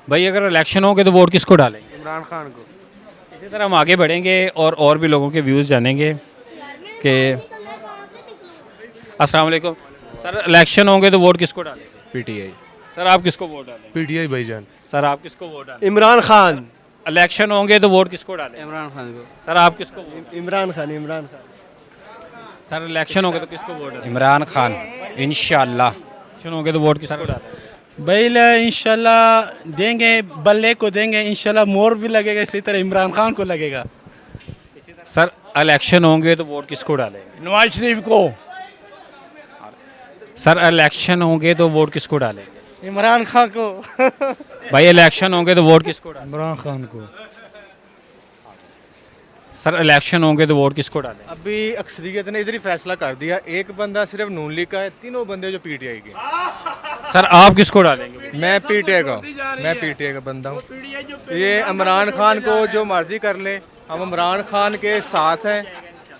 भाई अगर इलेक्शन होंगे तो वोट किसको डालेंगे? इमरान खान को। इसी तरह हम आगे बढ़ेंगे और भी लोगों के व्यूज़ जानेंगे कि अस्सलाम वालेकुम सर, इलेक्शन होंगे तो वोट किसको डालेंगे? पीटीआई। सर आप किसको वोट डालेंगे? पीटीआई भाईजान। सर आप किसको वोट डालेंगे? इमरान खान। इलेक्शन होंगे तो वोट किसको डालेंगे? इमरान खान को। सर आप किसको vote? Imran Khan. Imran Khan. Sir election होंगे तो किसको वोट डालेंगे? इमरान खान इंशाल्लाह। इलेक्शन होंगे तो वोट किसको डालेंगे? भाई इंशाल्लाह देंगे, बल्ले को देंगे इंशाल्लाह, मोर भी लगेगा, इसी तरह इमरान खान को लगेगा। सर इलेक्शन होंगे तो वोट किसको डालेंगे? नवाज शरीफ को। सर इलेक्शन होंगे तो वोट किसको डालेंगे? इमरान खान को। भाई इलेक्शन होंगे तो वोट किसको डालेंगे? इमरान खान को। सर इलेक्शन होंगे तो वोट किसको डालेंगे? अभी अक्सरियत ने इधर ही फैसला कर दिया, एक बंदा सिर्फ नून लीग का है, तीनों बंदे जो पीटीआई के। सर आप किसको डालेंगे? मैं पीटीआई का, मैं पीटीआई का बंदा हूँ। ये इमरान खान को जो मर्जी कर ले, हम इमरान खान के साथ हैं।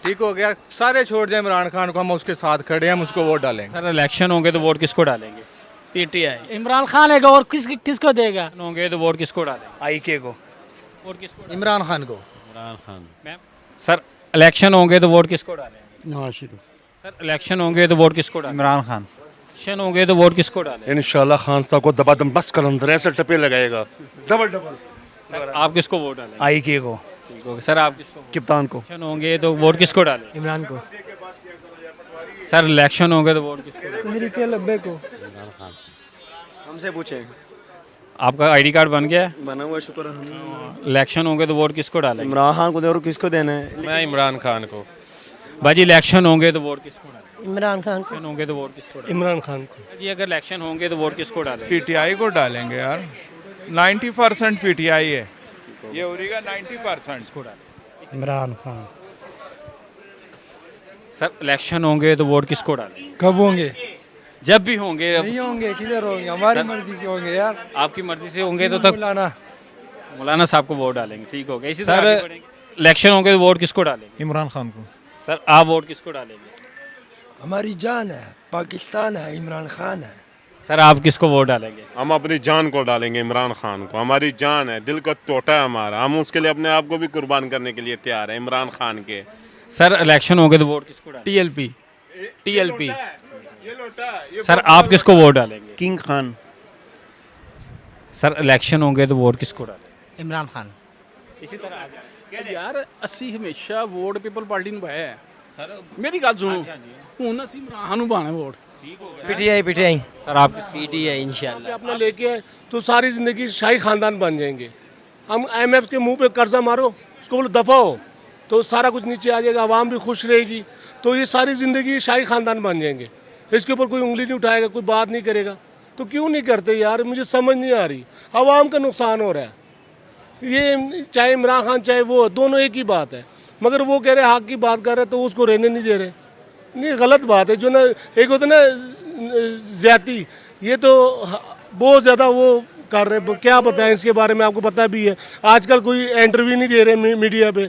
ठीक हो गया, सारे छोड़ जाए इमरान खान को, हम उसके साथ खड़े हैं, हम उसको वोट डालेंगे। सर इलेक्शन होंगे तो वोट किसको डालेंगे? पीटीआई। इमरान खान है और किसको देगा? होंगे तो वोट किसको डालेंगे? आईके को। वोट किसको? इमरान खान को। मैम सर इलेक्शन होंगे तो वोट किसको डालेंगे? नवाज शरीफ। सर इलेक्शन होंगे तो वोट किसको डालेंगे? इमरान खान। इलेक्शन होंगे तो वोट किसको डालेंगे? इंशाल्लाह खान साहब को दबादम बस कर अंदर ऐसे टपे लगाएगा, डबल डबल। सर आप किसको वोट डालेंगे? आईके को। ठीक होगा। सर आप किसको? कप्तान को। इलेक्शन होंगे तो वोट किसको डालेंगे? इमरान को। सर इलेक्शन होंगे तो वोट किसको डालेंगे? तहरीके लब्बे को। हमसे पूछे। आपका आईडी कार्ड बन गया है? बना हुआ, शुक्र है। इलेक्शन होंगे तो वोट किसको डालेंगे? इमरान खान को दे और किसको देना है? मैं इमरान खान को। भाजी इलेक्शन होंगे तो वोट किसको डालेंगे? इमरान खान को। इलेक्शन होंगे तो वोट किसको डालेंगे? इमरान खान को। जी अगर इलेक्शन होंगे तो वोट किसको डालेंगे? पीटीआई को डालेंगे यार, 90% पीटीआई है, ये हो रही 90%। किसको डालेंगे? इमरान खान। सर इलेक्शन होंगे तो वोट किसको डालेंगे? कब होंगे? जब भी होंगे। अब नहीं होंगे, किधर होंगे? हमारी मर्जी से होंगे यार। आपकी मर्जी से होंगे तो तक मौलाना साहब को वोट डालेंगे। ठीक हो गया। इसी सर- तरह इलेक्शन होंगे तो वोट किसको डालेंगे? इमरान खान को। सर आप वोट किसको डालेंगे? हमारी जान है, पाकिस्तान है, इमरान खान है। सर आप किसको वोट डालेंगे? हम अपनी जान को डालेंगे इमरान खान को, हमारी जान है, दिल का टोटा है हमारा, हम उसके लिए अपने आप को भी कुर्बान करने के लिए तैयार है, इमरान खान के। सर इलेक्शन होंगे तो वोट किसको डालेंगे? टीएलपी। टीएलपी। सर आप किसको वोट डालेंगे? किंग खान। सर इलेक्शन होंगे तो वोट किसको डालेंगे? इमरान खान। इसी तरह यार ਅਸੀਂ ਹਮੇਸ਼ਾ ਵੋਟ ਪੀਪਲ ਪਾਰਟੀ ਨੂੰ ਪਾਇਆ ਹੈ ਸਰ। ਮੇਰੀ ਗੱਲ ਸੁਣੋ, ਹੁਣ ਅਸੀਂ ਇਮਰਾਨ ਨੂੰ ਪਾਣਾ ਵੋਟ। पीटीआई। पीटीआई। सर आप पीटीआई इंशाल्लाह। अपना लेके आए तो सारी जिंदगी शाही खानदान बन जाएंगे। हम IMF के मुंह पे कर्जा मारो, उसको बोलो दफा हो, तो सारा कुछ नीचे आ जाएगा, आवाम भी खुश रहेगी, तो ये सारी जिंदगी शाही खानदान बन जाएंगे। इसके ऊपर कोई उंगली नहीं उठाएगा, कोई बात नहीं करेगा, तो क्यों नहीं करते यार? मुझे समझ नहीं आ रही। आवाम का नुकसान हो रहा है। ये चाहे इमरान खान चाहे वो, दोनों एक ही बात है, मगर वो कह रहे हक की बात कर रहे तो उसको रहने नहीं दे रहे। नहीं, गलत बात है। जो ना एक होता ना ज्यादती, ये तो बहुत ज़्यादा वो कर रहे हैं। क्या बताएं इसके बारे में, आपको पता भी है आजकल कोई इंटरव्यू नहीं दे रहे मीडिया पे।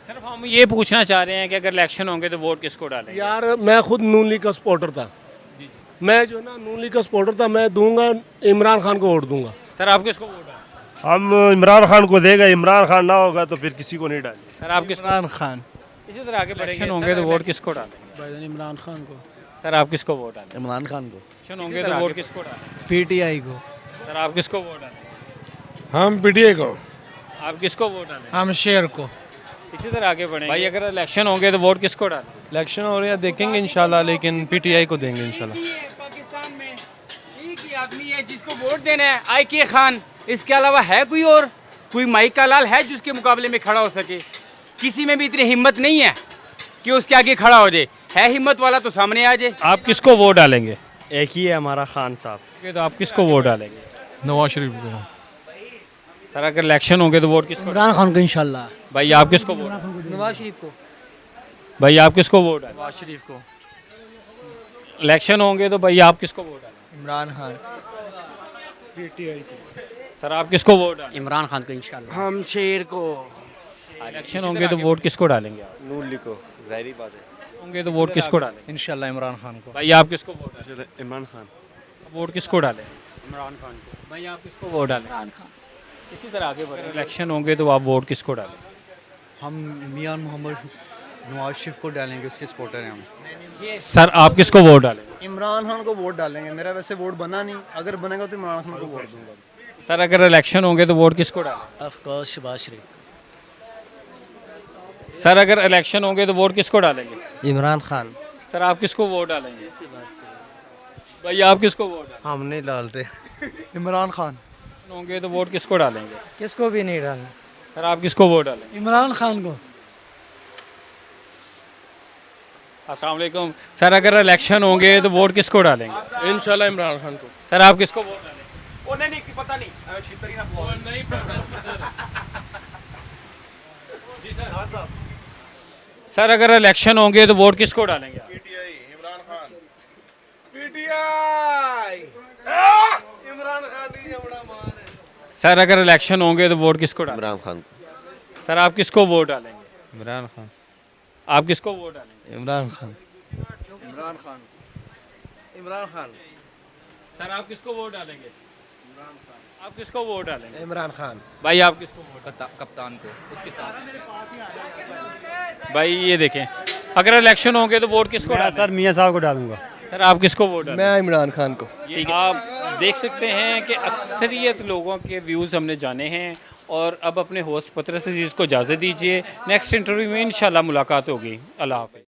सिर्फ हम ये पूछना चाह रहे हैं कि अगर इलेक्शन होंगे तो वोट किसको डालेंगे? यार मैं खुद नून लीग का सपोर्टर था, मैं जो ना नून लीग का सपोर्टर था, मैं दूंगा इमरान खान को वोट दूंगा। सर आप किसको वोट डालेंगे? हम इमरान खान को देगा, इमरान खान ना होगा तो फिर किसी को नहीं डालेंगे। सर आप किसको? इमरान खान। इसी तरह आगे इलेक्शन होंगे तो वोट किसको डालेंगे? भाईजान इमरान खान को। सर आप किसको वोट डालेंगे? इमरान खान को। इलेक्शन होंगे तो वोट किसको डालेंगे? पीटीआई को। सर आप किसको वोट डालेंगे? हम पीटीआई को। आप किसको वोट डालेंगे? हम शेर को। इसी तरह आगे बढ़ेंगे। भाई अगर इलेक्शन होंगे तो वोट किसको डालेंगे? इलेक्शन हो रहा है, देखेंगे इंशाल्लाह, लेकिन पीटीआई को देंगे इंशाल्लाह। पाकिस्तान में एक ही आदमी है जिसको वोट देना है, आईके खान। इसके अलावा है कोई और? कोई माइक का लाल है जिसके मुकाबले में खड़ा हो सके? किसी में भी इतनी हिम्मत नहीं है कि उसके आगे खड़ा हो जाए। है हिम्मत वाला तो सामने आ जाए। आप किसको वोट डालेंगे? एक ही है हमारा खान साहब। तो आप किसको वोट डालेंगे? नवाज शरीफ को। सर अगर इलेक्शन होंगे तो वोट किसको? इमरान खान को इंशाल्लाह। भाई आप किसको वोट डालेंगे? नवाज शरीफ को। भाई आप किसको वोट डालेंगे? नवाज शरीफ को। इलेक्शन होंगे तो भाई आप किसको वोट डालेंगे? इमरान खान। सर आप किसको वोट डालेंगे? इमरान खान को इंशाल्लाह। हम शेर को। इलेक्शन होंगे तो वोट किसको डालेंगे आप? नून लीग को, जाहिर बात है। होंगे तो वोट किसको डालेंगे? इंशाल्लाह इमरान खान को। भाई आप किसको वोट डालेंगे? इमरान खान। वोट किसको डालेंगे? इमरान खान को। भाई आप किसको वोट डालेंगे? इमरान खान। इसी तरह आगे बढ़े, इलेक्शन होंगे तो आप वोट किसको डालेंगे? हम मियां मोहम्मद नवाज शरीफ को डालेंगे, उसके सपोर्टर हैं हम। सर आप किसको वोट डालेंगे? इमरान खान को वोट डालेंगे। मेरा वैसे वोट बना नहीं, अगर बनेगा तो इमरान खान को वोट दूंगा। सर अगर इलेक्शन होंगे तो वोट किसको डालेंगे? Of course Shahbaz Sharif. Sir अगर इलेक्शन होंगे तो वोट किसको डालेंगे? इमरान खान। सर आप किसको वोट डालेंगे? भाई आप किसको वोट डालेंगे? हम नहीं डालते। इमरान खान होंगे तो वोट किसको डालेंगे? किसको भी नहीं डालना। सर आप किसको वोट डालेंगे? इमरान खान को। अस्सलाम वालेकुम। सर अगर इलेक्शन होंगे तो वोट किसको डालेंगे? इंशाल्लाह इमरान खान को। सर आप किसको वोट डालेंगे? सर अगर इलेक्शन होंगे तो वोट किसको डालेंगे? सर अगर इलेक्शन होंगे तो वोट किसको डालेंगे? इमरान खान को। सर आप किसको वोट डालेंगे? इमरान खान। आप किसको वोट डालेंगे? इमरान खान। इमरान खान। इमरान खान। सर आप किसको वोट डालेंगे? आप किसको वोट डालेंगे? इमरान खान। भाई आप किसको वोट? कप्तान को उसके साथ। भाई ये देखें, अगर इलेक्शन होंगे तो वोट किसको डालेंगे? सर मियाँ साहब को डालूंगा। सर आप किसको वोट डालेंगे? मैं इमरान खान को। ये आप देख सकते हैं कि अक्सरियत लोगों के व्यूज़ हमने जाने हैं और अब अपने होस्ट पत्रस अजीज़ को इजाज़त दीजिए। नेक्स्ट इंटरव्यू में इंशाल्लाह मुलाकात होगी। अल्लाह हाफ़िज़।